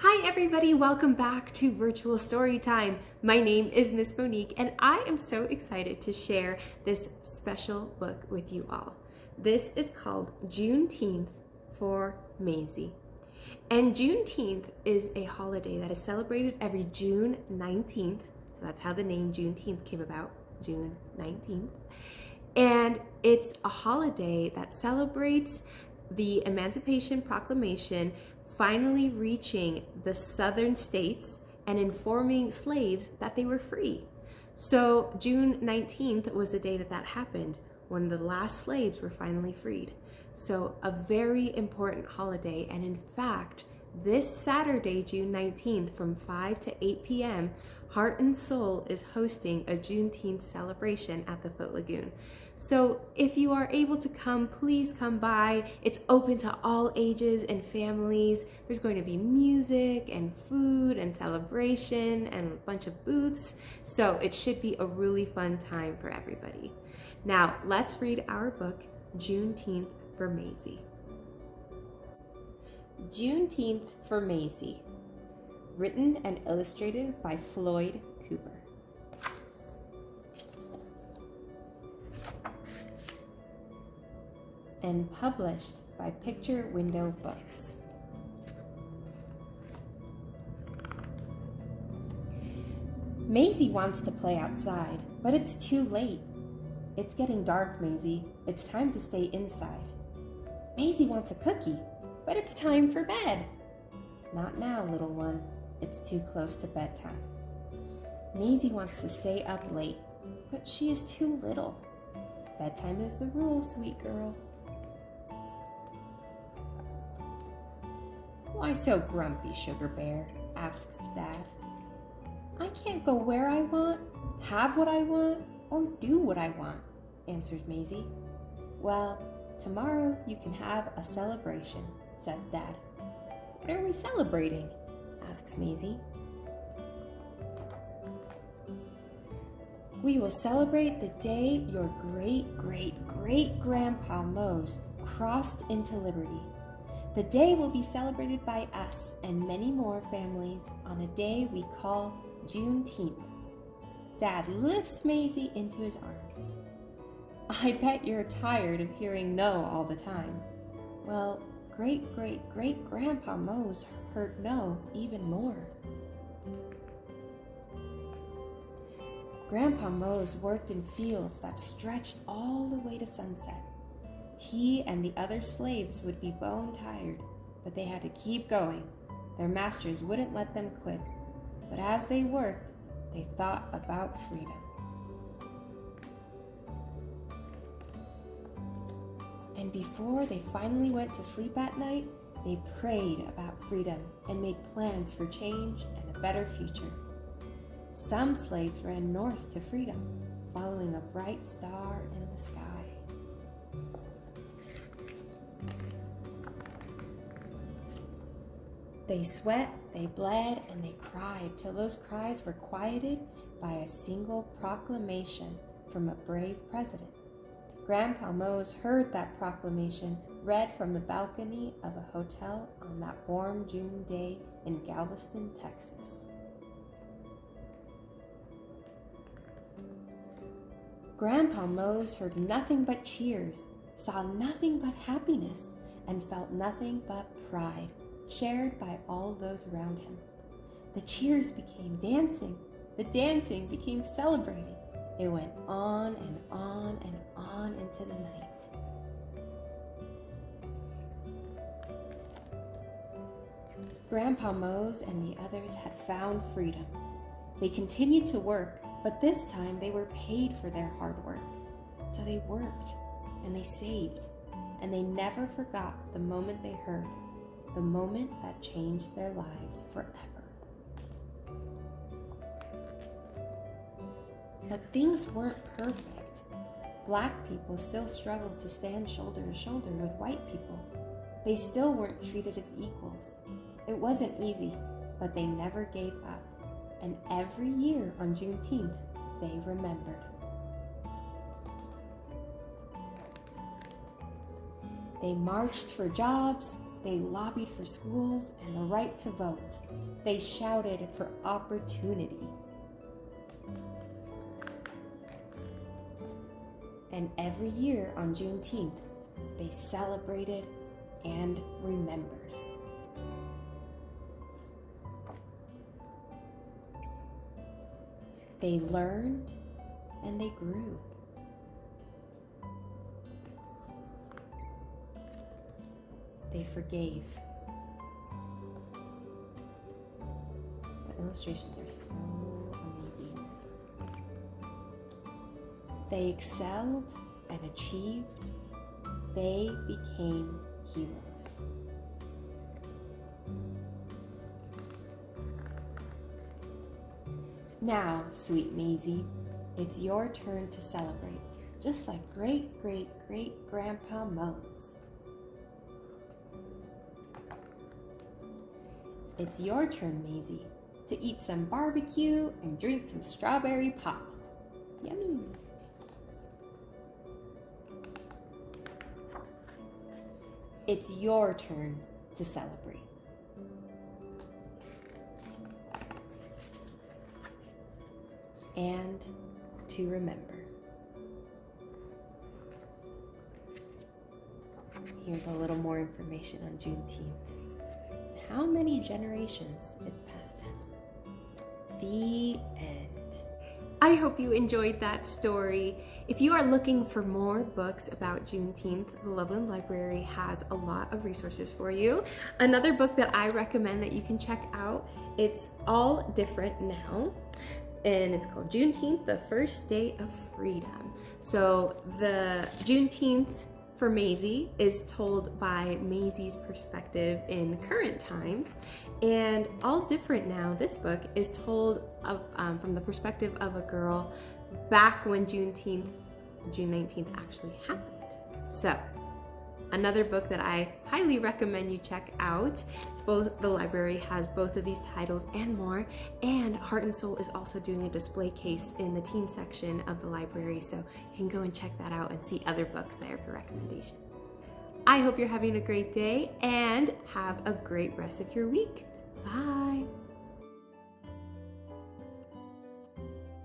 Hi everybody, welcome back to Virtual Storytime. My name is Miss Monique and I am so excited to share this special book with you all. This is called Juneteenth for Mazie. And Juneteenth is a holiday that is celebrated every June 19th. So that's how the name Juneteenth came about, June 19th. And it's a holiday that celebrates the Emancipation Proclamation finally reaching the southern states and informing slaves that they were free. So June 19th was the day that happened, when the last slaves were finally freed. So a very important holiday, and in fact, this Saturday, June 19th, from 5 to 8 p.m., Heart and Soul is hosting a Juneteenth celebration at the Foot Lagoon. So if you are able to come, please come by. It's open to all ages and families. There's going to be music and food and celebration and a bunch of booths. So it should be a really fun time for everybody. Now let's read our book, Juneteenth for Mazie. Juneteenth for Mazie. Written and illustrated by Floyd Cooper. And published by Picture Window Books. Mazie wants to play outside, but it's too late. It's getting dark, Mazie. It's time to stay inside. Mazie wants a cookie, but it's time for bed. Not now, little one. It's too close to bedtime. Mazie wants to stay up late, but she is too little. Bedtime is the rule, sweet girl. Why so grumpy, Sugar Bear? Asks Dad. I can't go where I want, have what I want, or do what I want, answers Mazie. Well, tomorrow you can have a celebration, says Dad. What are we celebrating? Asks Mazie. We will celebrate the day your great-great-great-grandpa Mose crossed into liberty. The day will be celebrated by us and many more families on a day we call Juneteenth. Dad lifts Mazie into his arms. I bet you're tired of hearing no all the time. Well, great-great-great-grandpa Mose heard no even more. Grandpa Mose worked in fields that stretched all the way to sunset. He and the other slaves would be bone tired, but they had to keep going. Their masters wouldn't let them quit. But as they worked, they thought about freedom. And before they finally went to sleep at night, they prayed about freedom and made plans for change and a better future. Some slaves ran north to freedom, following a bright star in the sky. They sweat, they bled, and they cried till those cries were quieted by a single proclamation from a brave president. Grandpa Mose heard that proclamation read from the balcony of a hotel on that warm June day in Galveston, Texas. Grandpa Mose heard nothing but cheers, saw nothing but happiness, and felt nothing but pride, shared by all those around him. The cheers became dancing. The dancing became celebrating. It went on and on and on into the night. Grandpa Mose and the others had found freedom. They continued to work, but this time they were paid for their hard work. So they worked, and they saved, and they never forgot the moment they heard, the moment that changed their lives forever. But things weren't perfect. Black people still struggled to stand shoulder to shoulder with white people. They still weren't treated as equals. It wasn't easy, but they never gave up. And every year on Juneteenth, they remembered. They marched for jobs, They lobbied for schools and the right to vote. They shouted for opportunity. And every year on Juneteenth, they celebrated and remembered. They learned and they grew. They forgave. The illustrations are so amazing. They excelled and achieved. They became heroes. Now, sweet Mazie, it's your turn to celebrate, just like great-great-great-grandpa Mose. It's your turn, Mazie, to eat some barbecue and drink some strawberry pop. Yummy! It's your turn to celebrate. And to remember. Here's a little more information on Juneteenth. How many generations it's passed down. The end. I hope you enjoyed that story. If you are looking for more books about Juneteenth, the Loveland Library has a lot of resources for you. Another book that I recommend that you can check out, it's All Different Now, and it's called Juneteenth, the First Day of Freedom. So the Juneteenth for Mazie is told by Mazie's perspective in current times, and All Different Now, this book, is told from the perspective of a girl back when June 19th actually happened. So another book that I highly recommend you check out. The library has both of these titles and more, and Heart and Soul is also doing a display case in the teen section of the library, so you can go and check that out and see other books there for recommendation. I hope you're having a great day and have a great rest of your week. Bye!